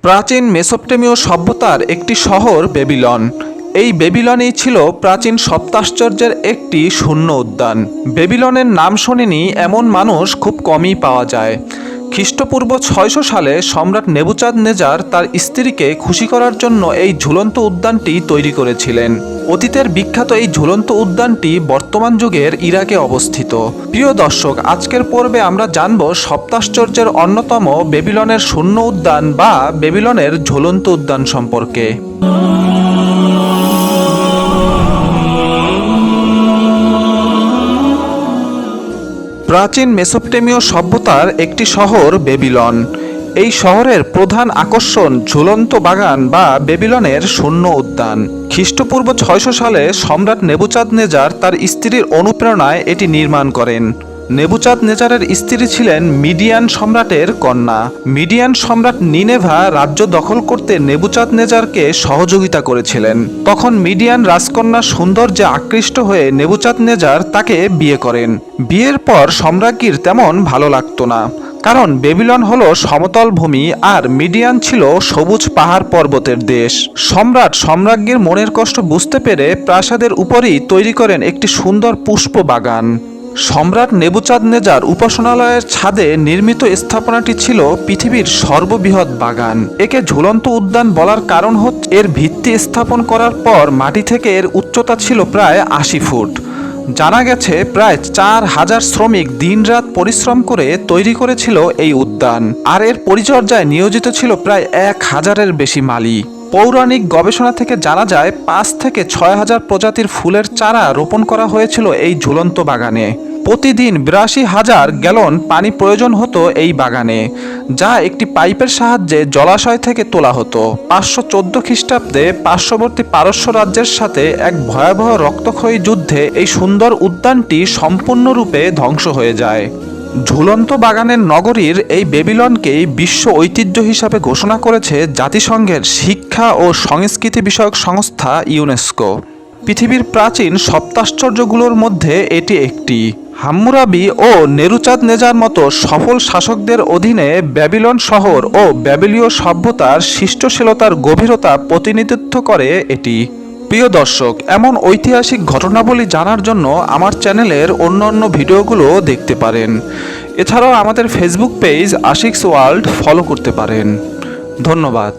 প্রাচীন মেসোপটেমীয় সভ্যতার একটি শহর বেবিলন। এই বেবিলনই ছিল প্রাচীন সপ্তাশ্চর্যের একটি শূন্য উদ্যান। বেবিলনের নাম শোনেনি এমন মানুষ খুব কমই পাওয়া যায়। খ্রিস্টপূর্ব 600 সালে সম্রাট নেবুচাঁদনেজার তার স্ত্রীকে খুশি করার জন্য এই ঝুলন্ত উদ্যানটি তৈরি করেছিলেন। অতীতের বিখ্যাত এই ঝুলন্ত উদ্যানটি বর্তমান যুগের ইরাকে অবস্থিত। প্রিয় দর্শক, আজকের পর্বে আমরা জানব সপ্তাশ্চর্যের অন্যতম বেবিলনের শূন্য উদ্যান বা বেবিলনের ঝুলন্ত উদ্যান সম্পর্কে। প্রাচীন মেসোপটেমীয় সভ্যতার একটি শহর বেবিলন। এই শহরের প্রধান আকর্ষণ ঝুলন্ত বাগান বা বেবিলনের শূন্য উদ্যান। খ্রিস্টপূর্ব 600 সালে সম্রাট নেবুচাঁদনেজার তার স্ত্রীর অনুপ্রেরণায় এটি নির্মাণ করেন। নেবুচাঁদনেজারের স্ত্রী ছিলেন মিডিয়ান সম্রাটের কন্যা। মিডিয়ান সম্রাট নিনেভা রাজ্য দখল করতে নেবুচাঁদনেজারকে সহযোগিতা করেছিলেন। তখন মিডিয়ান রাজকন্যা সৌন্দর্যে আকৃষ্ট হয়ে নেবুচাঁদনেজার তাকে বিয়ে করেন। বিয়ের পর সম্রাজ্ঞীর তেমন ভালো লাগতো না, কারণ বেবিলন হলো সমতল ভূমি আর মিডিয়ান ছিল সবুজ পাহাড় পর্বতের দেশ। সম্রাজ্ঞীর মনের কষ্ট বুঝতে পেরে প্রাসাদের উপরই তৈরি করেন একটি সুন্দর পুষ্প বাগান। সম্রাট নেবুচাঁদনেজার উপাসনালয়ের ছাদে নির্মিত স্থাপনাটি ছিল পৃথিবীর সর্ববৃহৎ বাগান। একে ঝুলন্ত উদ্যান বলার কারণ হচ্ছে এর ভিত্তি স্থাপন করার পর মাটি থেকে এর উচ্চতা ছিল প্রায় 80 ফুট। জানা গেছে প্রায় 4000 শ্রমিক দিনরাত পরিশ্রম করে তৈরি করেছিল এই উদ্যান, আর এর পরিচর্যায় নিয়োজিত ছিল প্রায় 1000-এর বেশি মালি। পৌরাণিক গবেষণা থেকে জানা যায় 5 থেকে 6000 প্রজাতির ফুলের চারা রোপণ করা হয়েছিল এই ঝুলন্ত বাগানে। প্রতিদিন 82,000 গ্যালন পানি প্রয়োজন হতো এই বাগানে, যা একটি পাইপের সাহায্যে জলাশয় থেকে তোলা হতো। 514 খ্রিস্টাব্দে পার্শ্ববর্তী পারস্য রাজ্যের সাথে এক ভয়াবহ রক্তক্ষয়ী যুদ্ধে এই সুন্দর উদ্যানটি সম্পূর্ণরূপে ধ্বংস হয়ে যায়। ঝুলন্ত বাগানের নগরীর এই বেবিলনকেই বিশ্ব ঐতিহ্য হিসাবে ঘোষণা করেছে জাতিসংঘের শিক্ষা ও সংস্কৃতি বিষয়ক সংস্থা ইউনেস্কো। পৃথিবীর প্রাচীন সপ্তাশ্চর্যগুলোর মধ্যে এটি একটি। হাম্মুরাবি ও নেবুচাঁদনেজার মতো সফল শাসকদের অধীনে ব্যাবিলন শহর ও ব্যাবিলীয় সভ্যতার সৃষ্টিশীলতার গভীরতা প্রতিনিধিত্ব করে এটি। প্রিয় দর্শক, এমন ঐতিহাসিক ঘটনাবলী জানার জন্য আমার চ্যানেলের অন্যান্য ভিডিওগুলো দেখতে পারেন। এছাড়াও আমাদের ফেসবুক পেজ আশিকস ওয়ার্ল্ড ফলো করতে পারেন। ধন্যবাদ।